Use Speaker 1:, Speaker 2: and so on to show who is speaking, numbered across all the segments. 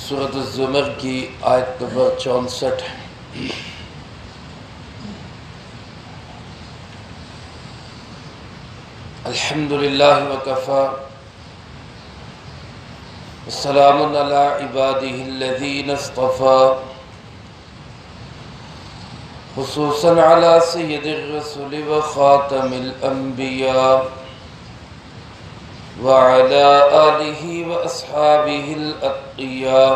Speaker 1: سورۃ الزمر کی آیت نمبر 64۔ الحمدللہ وکفی وسلام علی عبادہ الذین اصطفی، خصوصا علی سید الرسل وخاتم الانبیاء وعلى آلہ واصحابہ الاتقیاء۔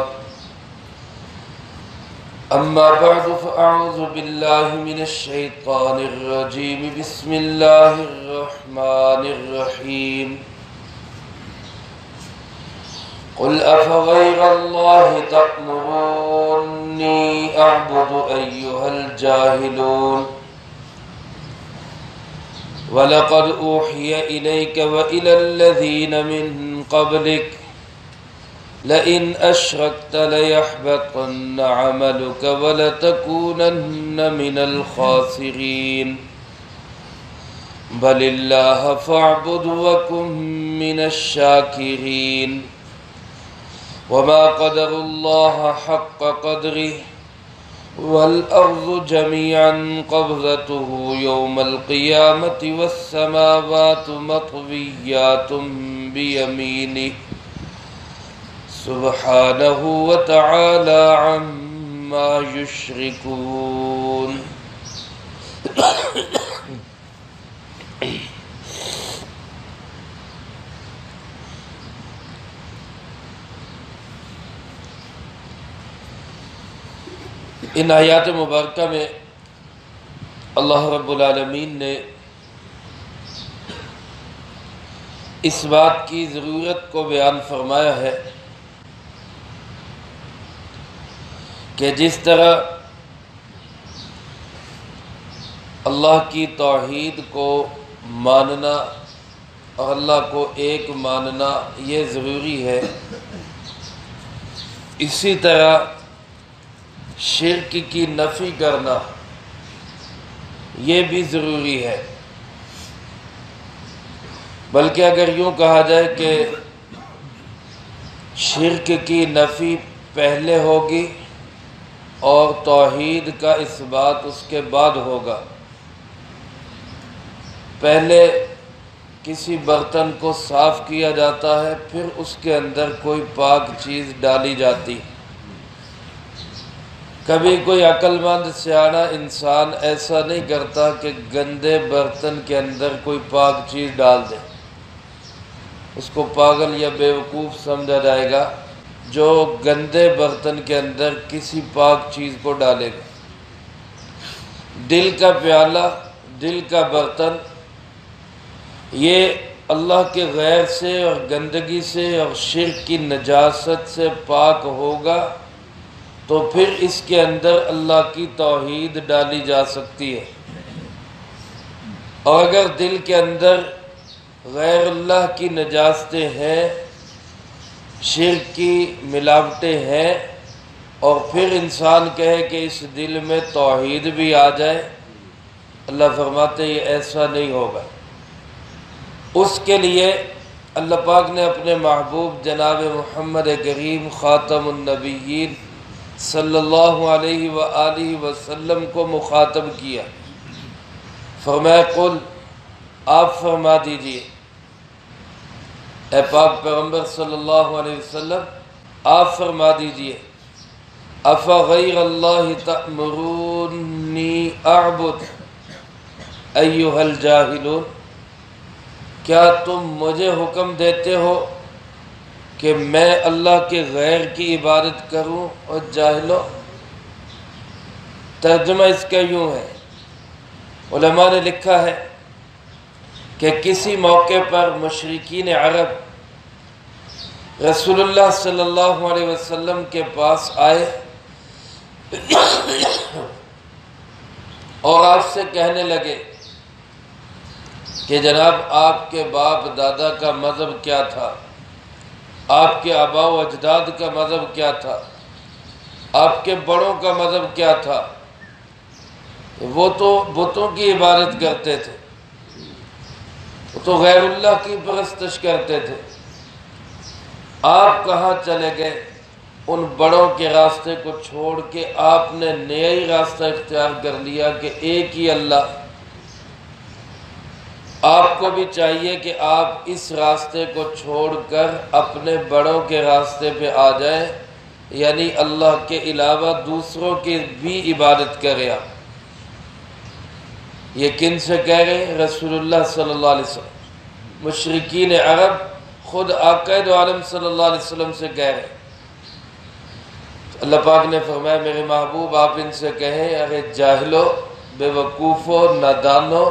Speaker 1: اما بعد فاعوذ باللہ من الشیطان الرجیم، بسم اللہ الرحمن الرحیم۔ قل افغیر اللہ تأمرونی اعبد ایہا الجاہلون، وَلَقَدْ أُوحِيَ إِلَيْكَ وَإِلَى الَّذِينَ مِن قَبْلِكَ لَئِنْ أَشْرَكْتَ لَيَحْبَطَنَّ عَمَلُكَ وَلَتَكُونَنَّ مِنَ الْخَاسِرِينَ بَلِ اللَّهَ فَاعْبُدْ وَكُن مِّنَ الشَّاكِرِينَ۔ وَمَا قَدَرُوا اللَّهَ حَقَّ قَدْرِهِ وَالْأَرْضُ جَمِيعًا قَبْضَتُهُ يَوْمَ الْقِيَامَةِ وَالسَّمَاوَاتُ مَطْوِيَّاتٌ بِيَمِينِهِ سُبْحَانَهُ وَتَعَالَى عَمَّا يُشْرِكُونَ۔ ان آیات مبارکہ میں اللہ رب العالمین نے اس بات کی ضرورت کو بیان فرمایا ہے کہ جس طرح اللہ کی توحید کو ماننا اور اللہ کو ایک ماننا یہ ضروری ہے، اسی طرح شرک کی نفی کرنا یہ بھی ضروری ہے۔ بلکہ اگر یوں کہا جائے کہ شرک کی نفی پہلے ہوگی اور توحید کا اثبات اس کے بعد ہوگا۔ پہلے کسی برتن کو صاف کیا جاتا ہے، پھر اس کے اندر کوئی پاک چیز ڈالی جاتی۔ کبھی کوئی عقل مند سیانا انسان ایسا نہیں کرتا کہ گندے برتن کے اندر کوئی پاک چیز ڈال دے، اس کو پاگل یا بیوقوف سمجھا جائے گا جو گندے برتن کے اندر کسی پاک چیز کو ڈالے گا۔ دل کا پیالہ، دل کا برتن یہ اللہ کے غیر سے اور گندگی سے اور شرک کی نجاست سے پاک ہوگا تو پھر اس کے اندر اللہ کی توحید ڈالی جا سکتی ہے۔ اور اگر دل کے اندر غیر اللہ کی نجاستیں ہیں، شرک کی ملاوٹیں ہیں، اور پھر انسان کہے کہ اس دل میں توحید بھی آ جائے، اللہ فرماتے یہ ایسا نہیں ہوگا۔ اس کے لیے اللہ پاک نے اپنے محبوب جناب محمد کریم خاتم النبیین صلی اللہ علیہ وآلہ وسلم کو مخاطب کیا، فرمایا قل، آپ فرما دیجئے اے پاک پیغمبر صلی اللہ علیہ وسلم، آپ فرما دیجئے افغیر اللہ تأمرونی اعبد ایہا الجاہلون، کیا تم مجھے حکم دیتے ہو کہ میں اللہ کے غیر کی عبادت کروں اور جاہلوں؟ ترجمہ اس کا یوں ہے، علماء نے لکھا ہے کہ کسی موقع پر مشرکین عرب رسول اللہ صلی اللہ علیہ وسلم کے پاس آئے اور آپ سے کہنے لگے کہ جناب آپ کے باپ دادا کا مذہب کیا تھا، آپ کے آباء و اجداد کا مذہب کیا تھا، آپ کے بڑوں کا مذہب کیا تھا؟ وہ تو بتوں کی عبادت کرتے تھے، وہ تو غیر اللہ کی پرستش کرتے تھے۔ آپ کہاں چلے گئے ان بڑوں کے راستے کو چھوڑ کے آپ نے نیا ہی راستہ اختیار کر لیا کہ ایک ہی اللہ۔ آپ کو بھی چاہیے کہ آپ اس راستے کو چھوڑ کر اپنے بڑوں کے راستے پہ آ جائیں، یعنی اللہ کے علاوہ دوسروں کی بھی عبادت کریں آپ۔ یہ کن سے کہہ رہے ہیں؟ رسول اللہ صلی اللہ علیہ وسلم۔ مشرکین عرب خود آقا دو عالم صلی اللہ علیہ وسلم سے کہہ رہے ہیں۔ اللہ پاک نے فرمایا میرے محبوب آپ ان سے کہیں ارے جاہلو، بے وقوفو، نادانو،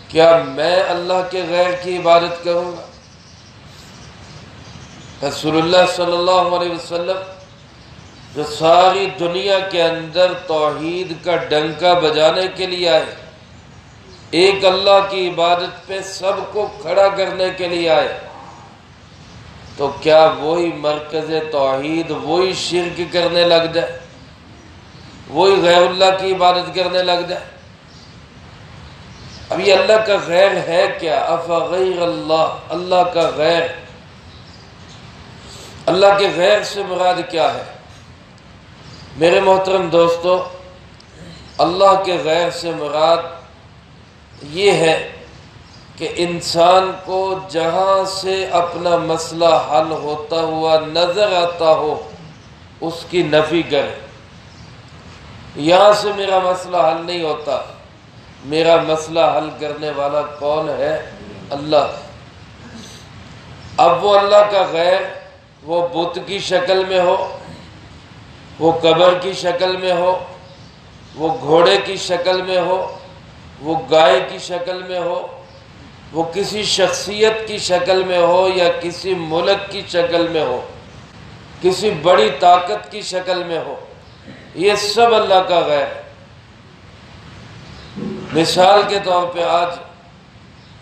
Speaker 1: کیا میں اللہ کے غیر کی عبادت کروں گا؟ رسول اللہ صلی اللہ علیہ وسلم جو ساری دنیا کے اندر توحید کا ڈنکا بجانے کے لیے آئے، ایک اللہ کی عبادت پہ سب کو کھڑا کرنے کے لیے آئے، تو کیا وہی مرکز توحید وہی شرک کرنے لگ جائے، وہی غیر اللہ کی عبادت کرنے لگ جائے؟ اب یہ اللہ کا غیر ہے کیا؟ افغیر اللہ، اللہ کا غیر، اللہ کے غیر سے مراد کیا ہے؟ میرے محترم دوستو، اللہ کے غیر سے مراد یہ ہے کہ انسان کو جہاں سے اپنا مسئلہ حل ہوتا ہوا نظر آتا ہو اس کی نفی کرے۔ یہاں سے میرا مسئلہ حل نہیں ہوتا، میرا مسئلہ حل کرنے والا کون ہے؟ اللہ۔ اب وہ اللہ کا غیر وہ بت کی شکل میں ہو، وہ قبر کی شکل میں ہو، وہ گھوڑے کی شکل میں ہو، وہ گائے کی شکل میں ہو، وہ کسی شخصیت کی شکل میں ہو یا کسی ملک کی شکل میں ہو، کسی بڑی طاقت کی شکل میں ہو، یہ سب اللہ کا غیر ہے۔ مثال کے طور پہ آج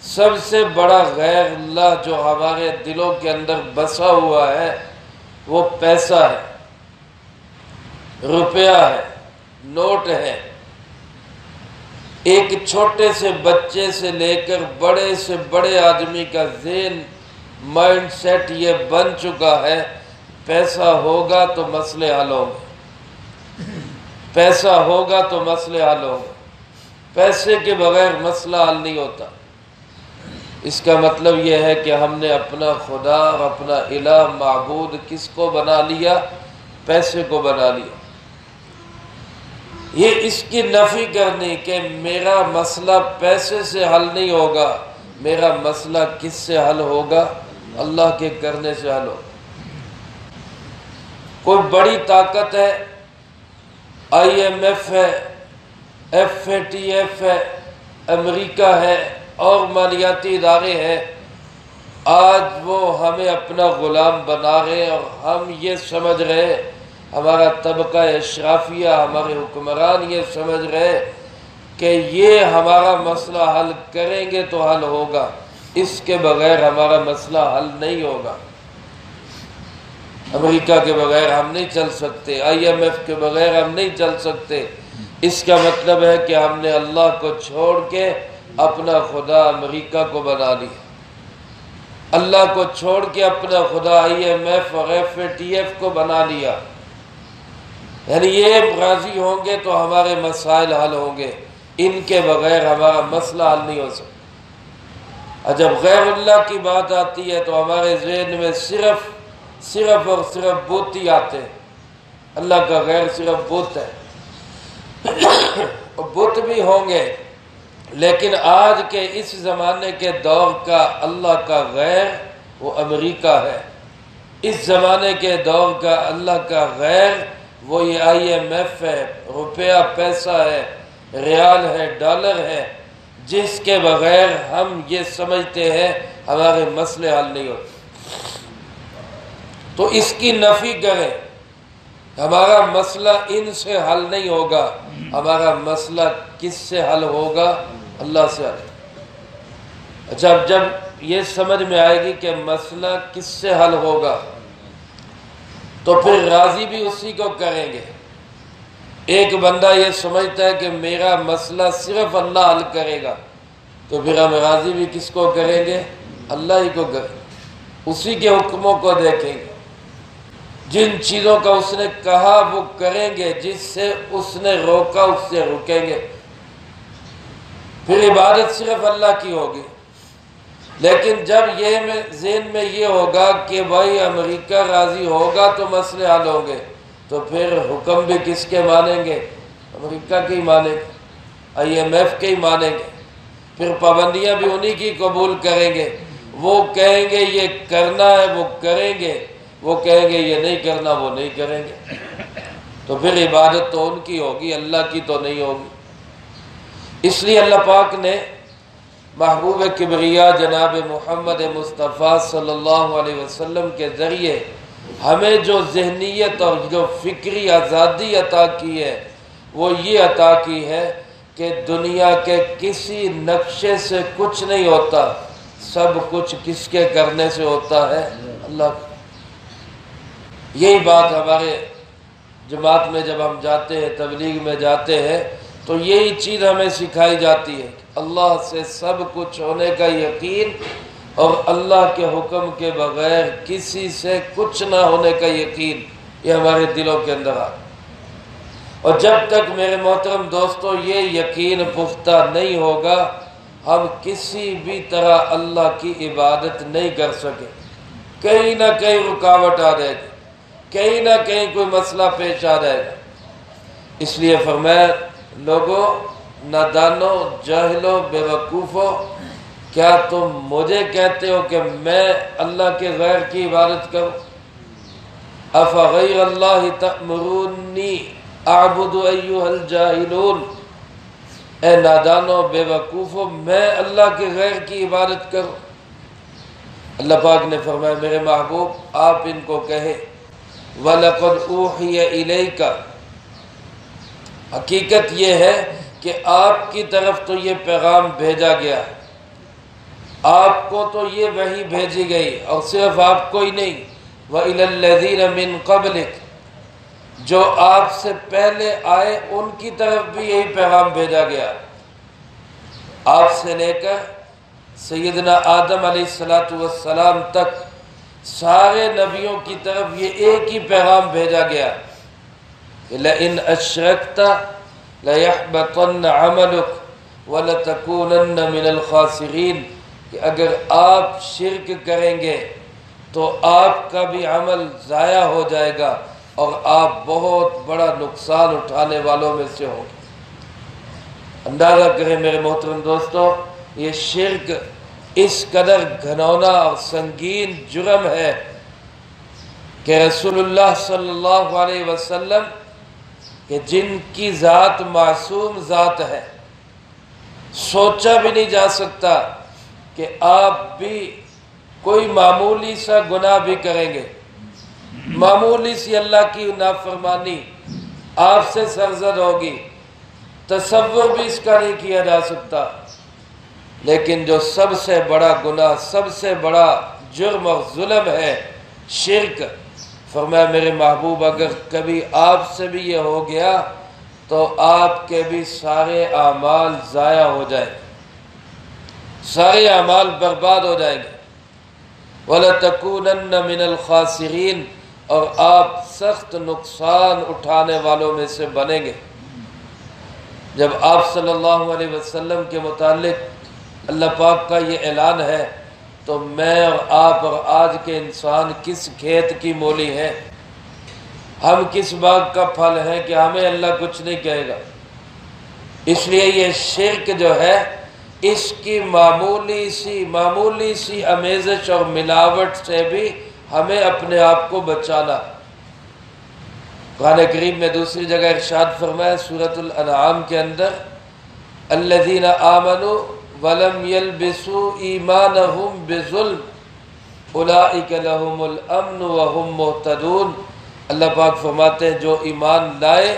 Speaker 1: سب سے بڑا غیر اللہ جو ہمارے دلوں کے اندر بسا ہوا ہے وہ پیسہ ہے، روپیہ ہے، نوٹ ہے۔ ایک چھوٹے سے بچے سے لے کر بڑے سے بڑے آدمی کا ذہن مائنڈ سیٹ یہ بن چکا ہے، پیسہ ہوگا تو مسئلے حل ہوں گے، پیسہ ہوگا تو مسئلے حل ہوں گے، پیسے کے بغیر مسئلہ حل نہیں ہوتا۔ اس کا مطلب یہ ہے کہ ہم نے اپنا خدا اور اپنا الہ معبود کس کو بنا لیا؟ پیسے کو بنا لیا۔ یہ اس کی نفی کرنی کہ میرا مسئلہ پیسے سے حل نہیں ہوگا، میرا مسئلہ کس سے حل ہوگا؟ اللہ کے کرنے سے حل ہوگا۔ کوئی بڑی طاقت ہے، IMF ہے، FATF ہے، امریکہ ہے اور مالیاتی ادارے ہیں، آج وہ ہمیں اپنا غلام بنا رہے اور ہم یہ سمجھ رہے، ہمارا طبقہ اشرافیہ، ہمارے حکمران یہ سمجھ رہے کہ یہ ہمارا مسئلہ حل کریں گے تو حل ہوگا، اس کے بغیر ہمارا مسئلہ حل نہیں ہوگا۔ امریکہ کے بغیر ہم نہیں چل سکتے، IMF کے بغیر ہم نہیں چل سکتے۔ اس کا مطلب ہے کہ ہم نے اللہ کو چھوڑ کے اپنا خدا امریکہ کو بنا لیا، اللہ کو چھوڑ کے اپنا خدا IMF اور FATF کو بنا لیا۔ یعنی یہ راضی ہوں گے تو ہمارے مسائل حل ہوں گے، ان کے بغیر ہمارا مسئلہ حل نہیں ہو سکتا۔ اور جب غیر اللہ کی بات آتی ہے تو ہمارے ذہن میں صرف اور صرف بت ہی آتے ہیں۔ اللہ کا غیر صرف بت ہے، بت بھی ہوں گے، لیکن آج کے اس زمانے کے دور کا اللہ کا غیر وہ امریکہ ہے۔ اس زمانے کے دور کا اللہ کا غیر وہ یہ IMF ہے، روپیہ پیسہ ہے، ریال ہے، ڈالر ہے، جس کے بغیر ہم یہ سمجھتے ہیں ہمارے مسئلے حل نہیں ہوتے۔ تو اس کی نفی کریں، ہمارا مسئلہ ان سے حل نہیں ہوگا، ہمارا مسئلہ کس سے حل ہوگا؟ اللہ سے حل۔ اچھا، جب یہ سمجھ میں آئے گی کہ مسئلہ کس سے حل ہوگا تو پھر راضی بھی اسی کو کریں گے۔ ایک بندہ یہ سمجھتا ہے کہ میرا مسئلہ صرف اللہ حل کرے گا، تو پھر ہم راضی بھی کس کو کریں گے؟ اللہ ہی کو کریں گے، اسی کے حکموں کو دیکھیں گے۔ جن چیزوں کا اس نے کہا وہ کریں گے، جس سے اس نے روکا اس سے رکیں گے، پھر عبادت صرف اللہ کی ہوگی۔ لیکن جب یہ ذہن میں یہ ہوگا کہ بھائی امریکہ راضی ہوگا تو مسئلے حل ہوں گے، تو پھر حکم بھی کس کے مانیں گے؟ امریکہ کے ہی مانیں گے، IMF کے ہی مانیں گے، پھر پابندیاں بھی انہی کی قبول کریں گے۔ وہ کہیں گے یہ کرنا ہے وہ کریں گے، وہ کہیں گے یہ نہیں کرنا وہ نہیں کریں گے، تو پھر عبادت تو ان کی ہوگی، اللہ کی تو نہیں ہوگی۔ اس لیے اللہ پاک نے محبوب کبریا جناب محمد مصطفیٰ صلی اللہ علیہ وسلم کے ذریعے ہمیں جو ذہنیت اور جو فکری آزادی عطا کی ہے وہ یہ عطا کی ہے کہ دنیا کے کسی نقشے سے کچھ نہیں ہوتا، سب کچھ کس کے کرنے سے ہوتا ہے؟ اللہ کا۔ یہی بات ہمارے جماعت میں جب ہم جاتے ہیں، تبلیغ میں جاتے ہیں، تو یہی چیز ہمیں سکھائی جاتی ہے، اللہ سے سب کچھ ہونے کا یقین اور اللہ کے حکم کے بغیر کسی سے کچھ نہ ہونے کا یقین، یہ ہمارے دلوں کے اندر آ۔ اور جب تک میرے محترم دوستو یہ یقین پختہ نہیں ہوگا، ہم کسی بھی طرح اللہ کی عبادت نہیں کر سکے، کہیں نہ کہیں رکاوٹ آ جائے گی، کہیں نہ کہیں کوئی مسئلہ پیش آ جائے گا۔ اس لیے فرمایا لوگوں، نادانو، جاہلو، بے وقوفو، کیا تم مجھے کہتے ہو کہ میں اللہ کے غیر کی عبادت کروں؟ افغیر اللہ تأمرونی اعبد ایھا الجاہلون، اے نادانو بے وقوفو، میں اللہ کے غیر کی عبادت کروں؟ اللہ پاک نے فرمایا میرے محبوب آپ ان کو کہے وَلَقَدْ أُوحِيَ إِلَيْكَ، حقیقت یہ ہے کہ آپ کی طرف تو یہ پیغام بھیجا گیا، آپ کو تو یہ وحی بھیجی گئی، اور صرف آپ کو ہی نہیں، وَإِلَى الَّذِينَ مِن قَبْلِكَ، جو آپ سے پہلے آئے ان کی طرف بھی یہی پیغام بھیجا گیا۔ آپ سے لے کر سیدنا آدم علیہ السلام تک سارے نبیوں کی طرف یہ ایک ہی پیغام بھیجا گیا کہ لَإِنْ أَشْرَكْتَ لَيَحْبَطَنَّ عَمَلُكَ وَلَتَكُونَنَّ مِنَ الْخَاسِرِينَ، کہ اگر آپ شرک کریں گے تو آپ کا بھی عمل ضائع ہو جائے گا اور آپ بہت بڑا نقصان اٹھانے والوں میں سے ہوں گے۔ اندازہ کریں میرے محترم دوستو، یہ شرک اس قدر گھنونا اور سنگین جرم ہے کہ رسول اللہ صلی اللہ علیہ وسلم کہ جن کی ذات معصوم ذات ہے، سوچا بھی نہیں جا سکتا کہ آپ بھی کوئی معمولی سا گناہ بھی کریں گے، معمولی سی اللہ کی نافرمانی آپ سے سرزد ہوگی، تصور بھی اس کا نہیں کیا جا سکتا۔ لیکن جو سب سے بڑا گناہ، سب سے بڑا جرم اور ظلم ہے شرک، فرمایا میرے محبوب اگر کبھی آپ سے بھی یہ ہو گیا تو آپ کے بھی سارے اعمال ضائع ہو جائیں، سارے اعمال برباد ہو جائیں گے، وَلَتَكُونَنَّ مِنَ الْخَاسِرِينَ، اور آپ سخت نقصان اٹھانے والوں میں سے بنیں گے۔ جب آپ صلی اللہ علیہ وسلم کے متعلق اللہ پاک کا یہ اعلان ہے تو میں اور آپ اور آج کے انسان کس کھیت کی مولی ہیں، ہم کس باغ کا پھل ہیں کہ ہمیں اللہ کچھ نہیں کہے گا۔ اس لیے یہ شرک جو ہے اس کی معمولی سی آمیزش اور ملاوٹ سے بھی ہمیں اپنے آپ کو بچانا۔ قرآن کریم میں دوسری جگہ ارشاد فرمایا سورۃ الانعام کے اندر الذین آمنوا ولم يلبسوا ایمانہم بظلم اولئک لہم الامن وہم مہتدون، اللہ پاک فرماتے ہیں جو ایمان لائے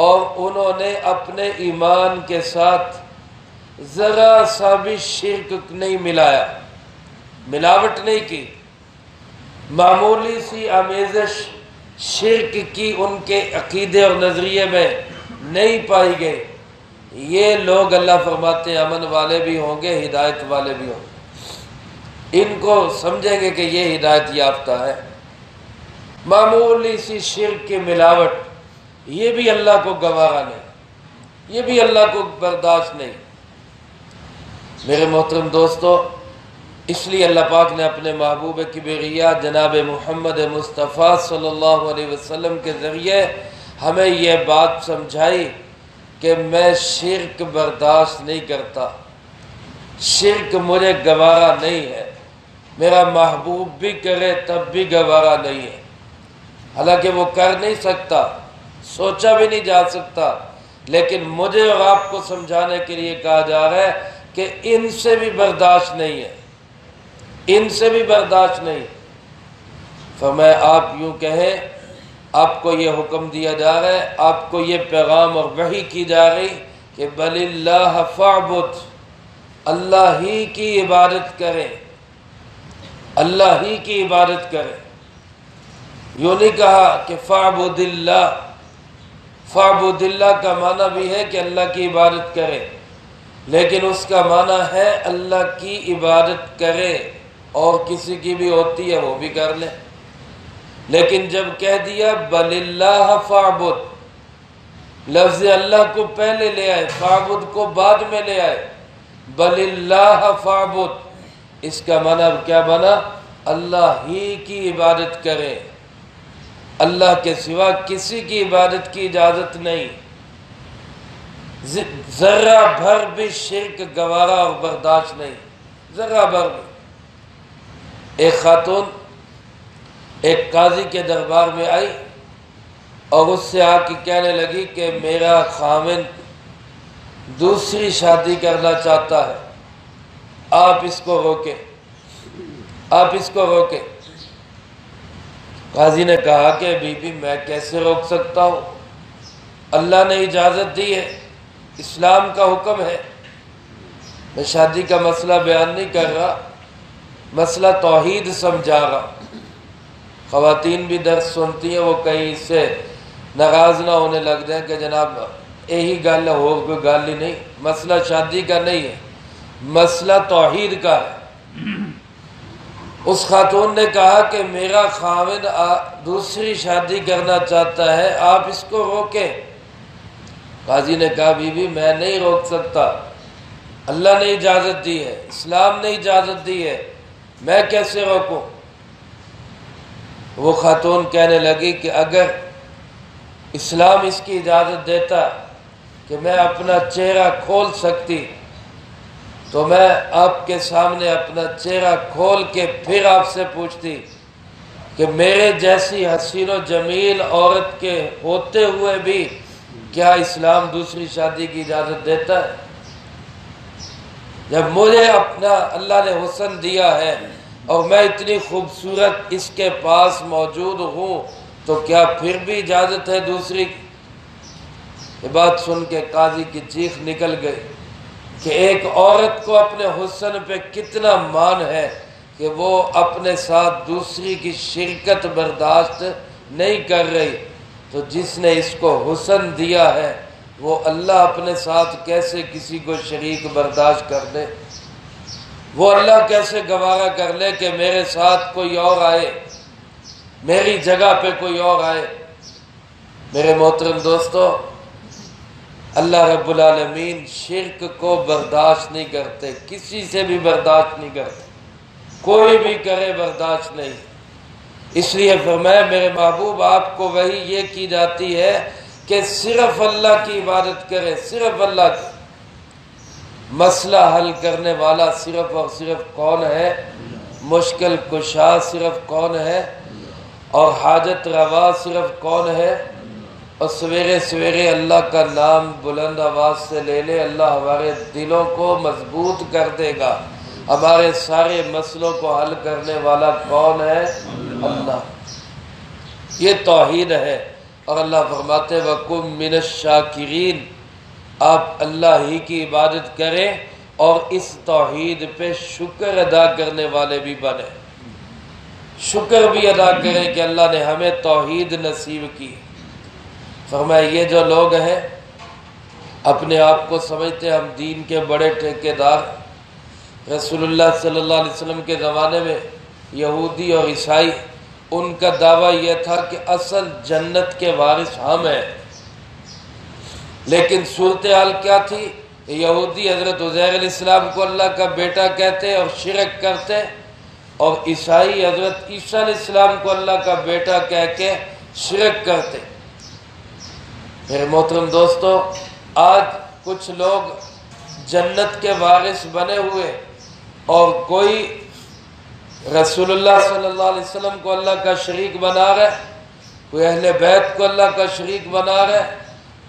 Speaker 1: اور انہوں نے اپنے ایمان کے ساتھ ذرا سا بھی شرک نہیں ملایا، ملاوٹ نہیں کی، معمولی سی آمیزش شرک کی ان کے عقیدے اور نظریے میں نہیں پائی گئی، یہ لوگ اللہ فرماتے ہیں امن والے بھی ہوں گے، ہدایت والے بھی ہوں گے، ان کو سمجھیں گے کہ یہ ہدایت یافتہ ہے۔ معمولی سی شرک کی ملاوٹ، یہ بھی اللہ کو گوارا نہیں، یہ بھی اللہ کو برداشت نہیں۔ میرے محترم دوستو، اس لیے اللہ پاک نے اپنے محبوب کبریہ جناب محمد مصطفیٰ صلی اللہ علیہ وسلم کے ذریعے ہمیں یہ بات سمجھائی کہ میں شرک برداشت نہیں کرتا، شرک مجھے گوارا نہیں ہے، میرا محبوب بھی کرے تب بھی گوارا نہیں ہے۔ حالانکہ وہ کر نہیں سکتا، سوچا بھی نہیں جا سکتا، لیکن مجھے اور آپ کو سمجھانے کے لیے کہا جا رہا ہے کہ ان سے بھی برداشت نہیں ہے، ان سے بھی برداشت نہیں۔ فرمایا آپ یوں کہیں، آپ کو یہ حکم دیا جا رہا ہے، آپ کو یہ پیغام اور وحی کی جا رہی کہ بل اللہ فاعبد، اللہ ہی کی عبادت کریں، اللہ ہی کی عبادت کریں۔ یوں نہیں کہا کہ فاعبد اللہ، فاعبد اللہ کا معنی بھی ہے کہ اللہ کی عبادت کرے، لیکن اس کا معنی ہے اللہ کی عبادت کرے، اور کسی کی بھی ہوتی ہے وہ بھی کر لے۔ لیکن جب کہہ دیا بل اللہ فاعبد، لفظ اللہ کو پہلے لے آئے، فاعبد کو بعد میں لے آئے، بل اللہ فاعبد، اس کا معنی کیا بنا؟ اللہ ہی کی عبادت کریں، اللہ کے سوا کسی کی عبادت کی اجازت نہیں۔ ذرہ بھر بھی شرک گوارا اور برداشت نہیں، ذرہ بھر بھی۔ ایک خاتون ایک قاضی کے دربار میں آئی اور اس سے آ کے کہنے لگی کہ میرا خاوند دوسری شادی کرنا چاہتا ہے، آپ اس کو روکیں، آپ اس کو روکیں۔ قاضی نے کہا کہ بی بی میں کیسے روک سکتا ہوں، اللہ نے اجازت دی ہے، اسلام کا حکم ہے۔ میں شادی کا مسئلہ بیان نہیں کر رہا، مسئلہ توحید سمجھا رہا۔ خواتین بھی درس سنتی ہیں، وہ کہیں اس سے ناراض نہ ہونے لگ جائیں کہ جناب یہی گل ہو، کوئی گل ہی نہیں۔ مسئلہ شادی کا نہیں ہے، مسئلہ توحید کا ہے۔ اس خاتون نے کہا کہ میرا خاوند دوسری شادی کرنا چاہتا ہے، آپ اس کو روکیں۔ قاضی نے کہا بی بی میں نہیں روک سکتا، اللہ نے اجازت دی ہے، اسلام نے اجازت دی ہے، میں کیسے روکوں؟ وہ خاتون کہنے لگی کہ اگر اسلام اس کی اجازت دیتا کہ میں اپنا چہرہ کھول سکتی تو میں آپ کے سامنے اپنا چہرہ کھول کے پھر آپ سے پوچھتی کہ میرے جیسی حسین و جمیل عورت کے ہوتے ہوئے بھی کیا اسلام دوسری شادی کی اجازت دیتا ہے؟ جب مجھے اپنا اللہ نے حسن دیا ہے اور میں اتنی خوبصورت اس کے پاس موجود ہوں تو کیا پھر بھی اجازت ہے دوسری؟ یہ بات سن کے قاضی کی چیخ نکل گئی کہ ایک عورت کو اپنے حسن پہ کتنا مان ہے کہ وہ اپنے ساتھ دوسری کی شرکت برداشت نہیں کر رہی، تو جس نے اس کو حسن دیا ہے وہ اللہ اپنے ساتھ کیسے کسی کو شریک برداشت کر دے؟ وہ اللہ کیسے گوارا کر لے کہ میرے ساتھ کوئی اور آئے، میری جگہ پہ کوئی اور آئے؟ میرے محترم دوستو، اللہ رب العالمین شرک کو برداشت نہیں کرتے، کسی سے بھی برداشت نہیں کرتے، کوئی بھی کرے برداشت نہیں۔ اس لیے فرمایا میرے محبوب آپ کو وحی یہ کی جاتی ہے کہ صرف اللہ کی عبادت کرے، صرف اللہ کی۔ مسئلہ حل کرنے والا صرف اور صرف کون ہے؟ مشکل کشا صرف کون ہے؟ اور حاجت روا صرف کون ہے؟ اور سویرے سویرے اللہ کا نام بلند آواز سے لے لے، اللہ ہمارے دلوں کو مضبوط کر دے گا۔ ہمارے سارے مسئلوں کو حل کرنے والا کون ہے؟ اللہ۔ یہ توحید ہے، اور اللہ فرماتے وَقُم مِّنَ الشَّاكِرِينَ، آپ اللہ ہی کی عبادت کریں اور اس توحید پہ شکر ادا کرنے والے بھی بنیں، شکر بھی ادا کریں کہ اللہ نے ہمیں توحید نصیب کی۔ فرمایا یہ جو لوگ ہیں اپنے آپ کو سمجھتے ہم دین کے بڑے ٹھیکیدار، رسول اللہ صلی اللہ علیہ وسلم کے زمانے میں یہودی اور عیسائی ان کا دعویٰ یہ تھا کہ اصل جنت کے وارث ہم ہیں، لیکن صورتحال کیا تھی؟ یہودی حضرت عزیر علیہ السلام کو اللہ کا بیٹا کہتے اور شرک کرتے، اور عیسائی حضرت عیسیٰ علیہ السلام کو اللہ کا بیٹا کہہ کے شرک کرتے۔ میرے محترم دوستو، آج کچھ لوگ جنت کے وارث بنے ہوئے اور کوئی رسول اللہ صلی اللہ علیہ وسلم کو اللہ کا شریک بنا رہے، کوئی اہل بیت کو اللہ کا شریک بنا رہے،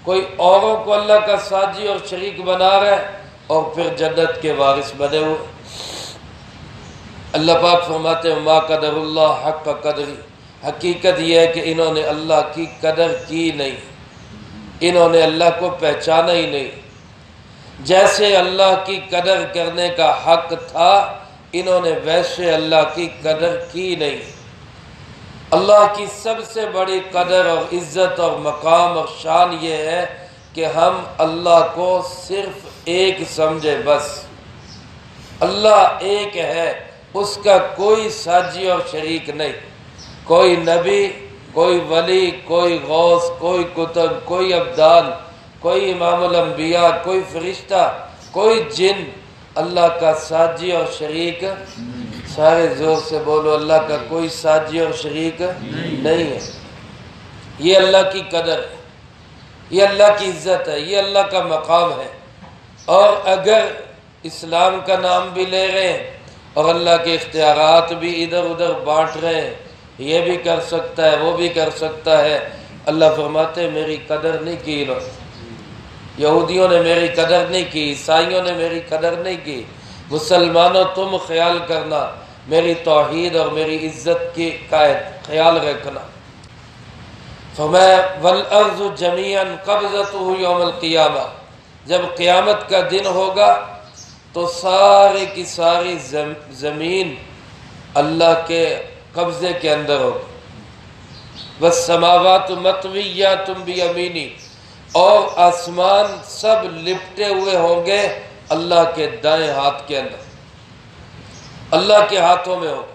Speaker 1: کوئی اوروں کو اللہ کا ساجی اور شریک بنا رہے، اور پھر جنت کے وارث بنے ہوئے۔ اللہ پاک فرماتے ہیں ما قدر اللہ حق قدری، حقیقت یہ ہے کہ انہوں نے اللہ کی قدر کی نہیں، انہوں نے اللہ کو پہچانا ہی نہیں۔ جیسے اللہ کی قدر کرنے کا حق تھا، انہوں نے ویسے اللہ کی قدر کی نہیں۔ اللہ کی سب سے بڑی قدر اور عزت اور مقام اور شان یہ ہے کہ ہم اللہ کو صرف ایک سمجھے، بس اللہ ایک ہے، اس کا کوئی ساجی اور شریک نہیں، کوئی نبی، کوئی ولی، کوئی غوث، کوئی کتب، کوئی ابدال، کوئی امام الانبیاء، کوئی فرشتہ، کوئی جن اللہ کا ساجی اور شریک۔ سارے زور سے بولو، اللہ کا کوئی ساجی اور شریک نہیں ہے۔ یہ اللہ کی قدر ہے، یہ اللہ کی عزت ہے، یہ اللہ کا مقام ہے۔ اور اگر اسلام کا نام بھی لے رہے ہیں اور اللہ کے اختیارات بھی ادھر ادھر بانٹ رہے ہیں، یہ بھی کر سکتا ہے، وہ بھی کر سکتا ہے، اللہ فرماتے میری قدر نہیں کی انہوں نے، یہودیوں نے میری قدر نہیں کی، عیسائیوں نے میری قدر نہیں کی، مسلمانوں تم خیال کرنا میری توحید اور میری عزت کی خیال رکھنا۔ فرمایا والارض جمیعا قبضتہ یوم القیامہ، جب قیامت کا دن ہوگا تو سارے کی ساری زمین اللہ کے قبضے کے اندر ہوگی۔ والسماوات مطویات بیمینی، اور آسمان سب لپٹے ہوئے ہوں گے اللہ کے دائیں ہاتھ کے اندر، اللہ کے ہاتھوں میں ہوگا۔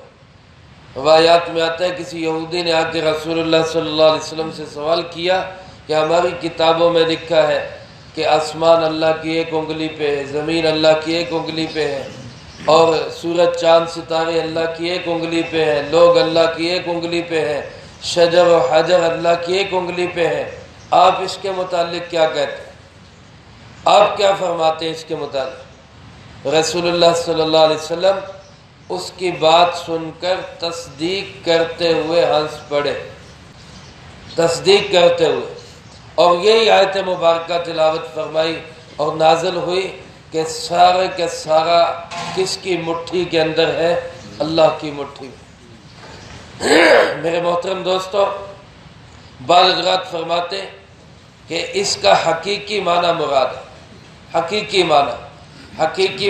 Speaker 1: روایات میں آتا ہے کسی یہودی نے آ کے رسول اللہ صلی اللہ علیہ وسلم سے سوال کیا کہ ہماری کتابوں میں لکھا ہے کہ آسمان اللہ کی ایک انگلی پہ ہے، زمین اللہ کی ایک انگلی پہ ہے، اور سورج چاند ستارے اللہ کی ایک انگلی پہ ہیں، لوگ اللہ کی ایک انگلی پہ ہیں، شجر و حجر اللہ کی ایک انگلی پہ ہیں۔ آپ اس کے متعلق کیا کہتے ہیں؟ آپ کیا فرماتے ہیں اس کے متعلق؟ رسول اللہ صلی اللہ علیہ وسلم اس کی بات سن کر تصدیق کرتے ہوئے ہنس پڑے، تصدیق کرتے ہوئے، اور یہی آیت مبارکہ تلاوت فرمائی اور نازل ہوئی کہ سارے کے سارا کس کی مٹھی کے اندر ہے؟ اللہ کی مٹھی میں۔ میرے محترم دوستو، بعض حضرات فرماتے کہ اس کا حقیقی معنی مراد ہے۔ حقیقی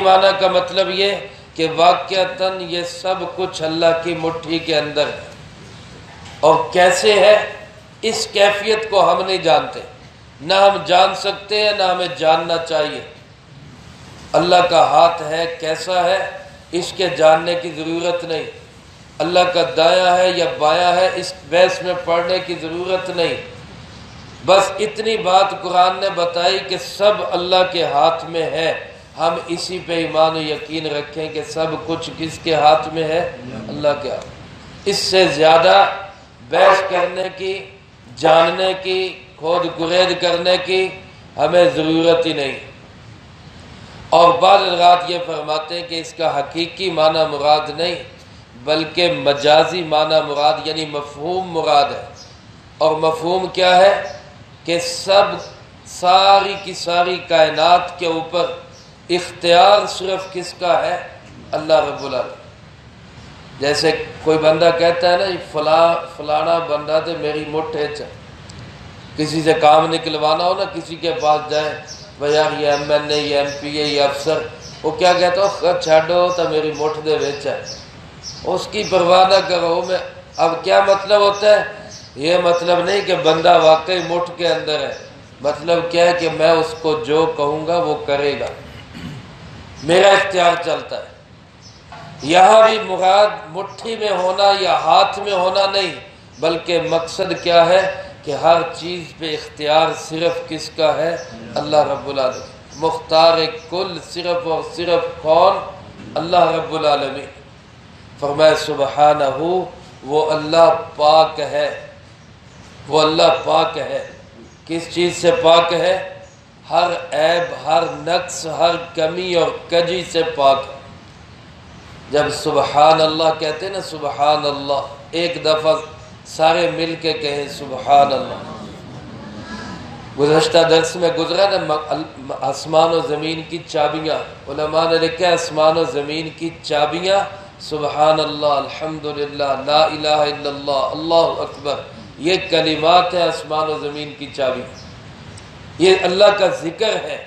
Speaker 1: معنی کا مطلب یہ کہ واقعتاً یہ سب کچھ اللہ کی مٹھی کے اندر ہے، اور کیسے ہے اس کیفیت کو ہم نہیں جانتے، نہ ہم جان سکتے ہیں، نہ ہمیں جاننا چاہیے۔ اللہ کا ہاتھ ہے، کیسا ہے، اس کے جاننے کی ضرورت نہیں۔ اللہ کا دایاں ہے یا بایاں ہے، اس بحث میں پڑھنے کی ضرورت نہیں۔ بس اتنی بات قرآن نے بتائی کہ سب اللہ کے ہاتھ میں ہے، ہم اسی پہ ایمان و یقین رکھیں کہ سب کچھ کس کے ہاتھ میں ہے؟ اللہ کے ہاتھ۔ اس سے زیادہ بحث کرنے کی، جاننے کی، کھود گرید کرنے کی ہمیں ضرورت ہی نہیں۔ اور بعض حضرات یہ فرماتے ہیں کہ اس کا حقیقی معنی مراد نہیں بلکہ مجازی معنی مراد، یعنی مفہوم مراد ہے۔ اور مفہوم کیا ہے؟ کہ ساری کی ساری کائنات کے اوپر اختیار صرف کس کا ہے؟ اللہ رب العالمین۔ جیسے کوئی بندہ کہتا ہے نا فلانا بندہ تو میری مٹھ ہے، کسی سے کام نکلوانا ہو نا، کسی کے پاس جائے، بھائی یار یہ ایم این اے، یہ ایم پی اے، یہ افسر، وہ کیا کہتا ہو؟ چھاڑو تو میری مٹھ دے ویچ ہے، اس کی پرواہ نہ کرو۔ میں اب کیا مطلب ہوتا ہے؟ یہ مطلب نہیں کہ بندہ واقعی مٹھ کے اندر ہے، مطلب کیا ہے کہ میں اس کو جو کہوں گا وہ کرے گا، میرا اختیار چلتا ہے۔ یہاں بھی مراد مٹھی میں ہونا یا ہاتھ میں ہونا نہیں، بلکہ مقصد کیا ہے کہ ہر چیز پہ اختیار صرف کس کا ہے؟ اللہ رب العالمین۔ مختار کل صرف اور صرف کون؟ اللہ رب العالمین۔ فرمائے سبحانہ، وہ اللہ پاک ہے، وہ اللہ پاک ہے۔ کس چیز سے پاک ہے؟ ہر عیب، ہر نقص، ہر کمی اور کجی سے پاک ہے۔ جب سبحان اللہ کہتے ہیں نا، سبحان اللہ، ایک دفعہ سارے مل کے کہیں سبحان اللہ۔ گزشتہ درس میں گزرا نا آسمان و زمین کی چابیاں، علماء نے لکھا آسمان و زمین کی چابیاں سبحان اللہ، الحمدللہ، لا الہ الا اللہ، اللہ اکبر، یہ کلمات ہیں آسمان و زمین کی چابی۔ یہ اللہ کا ذکر ہے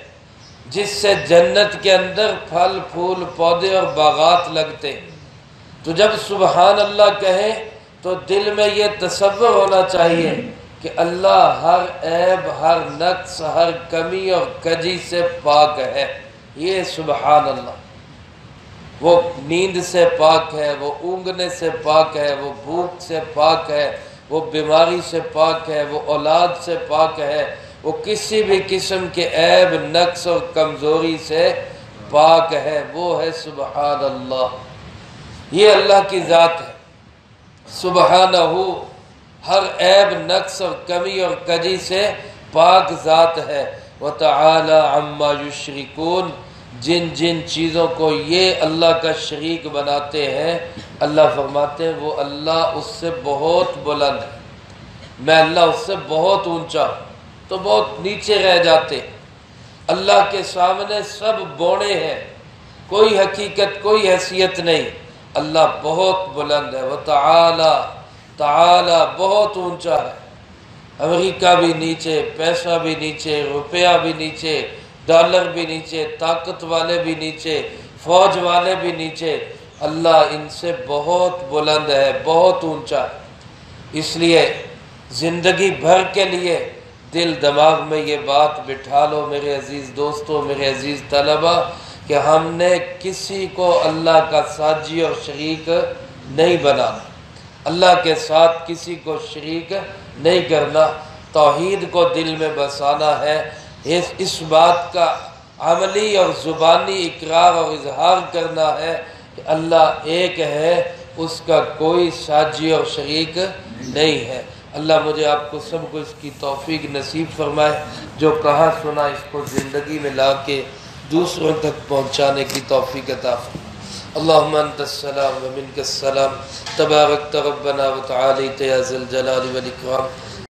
Speaker 1: جس سے جنت کے اندر پھل پھول پودے اور باغات لگتے۔ تو جب سبحان اللہ کہیں تو دل میں یہ تصور ہونا چاہیے کہ اللہ ہر عیب، ہر نقص، ہر کمی اور کجی سے پاک ہے۔ یہ سبحان اللہ، وہ نیند سے پاک ہے، وہ اونگنے سے پاک ہے، وہ بھوک سے پاک ہے، وہ بیماری سے پاک ہے، وہ اولاد سے پاک ہے، وہ کسی بھی قسم کے عیب، نقص اور کمزوری سے پاک ہے۔ وہ ہے سبحان اللہ، یہ اللہ کی ذات ہے۔ سبحانہ، ہر عیب، نقص اور کمی اور کجی سے پاک ذات ہے۔ وَتَعَالَى عَمَّا يُشْرِكُونَ، جن جن چیزوں کو یہ اللہ کا شریک بناتے ہیں، اللہ فرماتے ہیں وہ اللہ اس سے بہت بلند ہے، میں اللہ اس سے بہت اونچا ہوں، تو بہت نیچے رہ جاتے۔ اللہ کے سامنے سب بوڑے ہیں، کوئی حقیقت، کوئی حیثیت نہیں۔ اللہ بہت بلند ہے، وَتَعَالَى، تعالی بہت اونچا ہے۔ امریکہ بھی نیچے، پیسہ بھی نیچے، روپیہ بھی نیچے، ڈالر بھی نیچے، طاقت والے بھی نیچے، فوج والے بھی نیچے، اللہ ان سے بہت بلند ہے، بہت اونچا ہے۔ اس لیے زندگی بھر کے لیے دل دماغ میں یہ بات بٹھا لو میرے عزیز دوستو، میرے عزیز طلبہ، کہ ہم نے کسی کو اللہ کا ساجی اور شریک نہیں بنانا، اللہ کے ساتھ کسی کو شریک نہیں کرنا، توحید کو دل میں بسانا ہے، اس بات کا عملی اور زبانی اقرار اور اظہار کرنا ہے کہ اللہ ایک ہے، اس کا کوئی ساجی اور شریک نہیں ہے۔ اللہ مجھے آپ کو سب کو اس کی توفیق نصیب فرمائے، جو کہا سنا اس کو زندگی میں لا کے دوسروں تک پہنچانے کی توفیق عطا فرمائے۔ اللہم انت السلام و منک السلام، تبارکت ربنا و تعالیت یا ذی الجلال والاکرام۔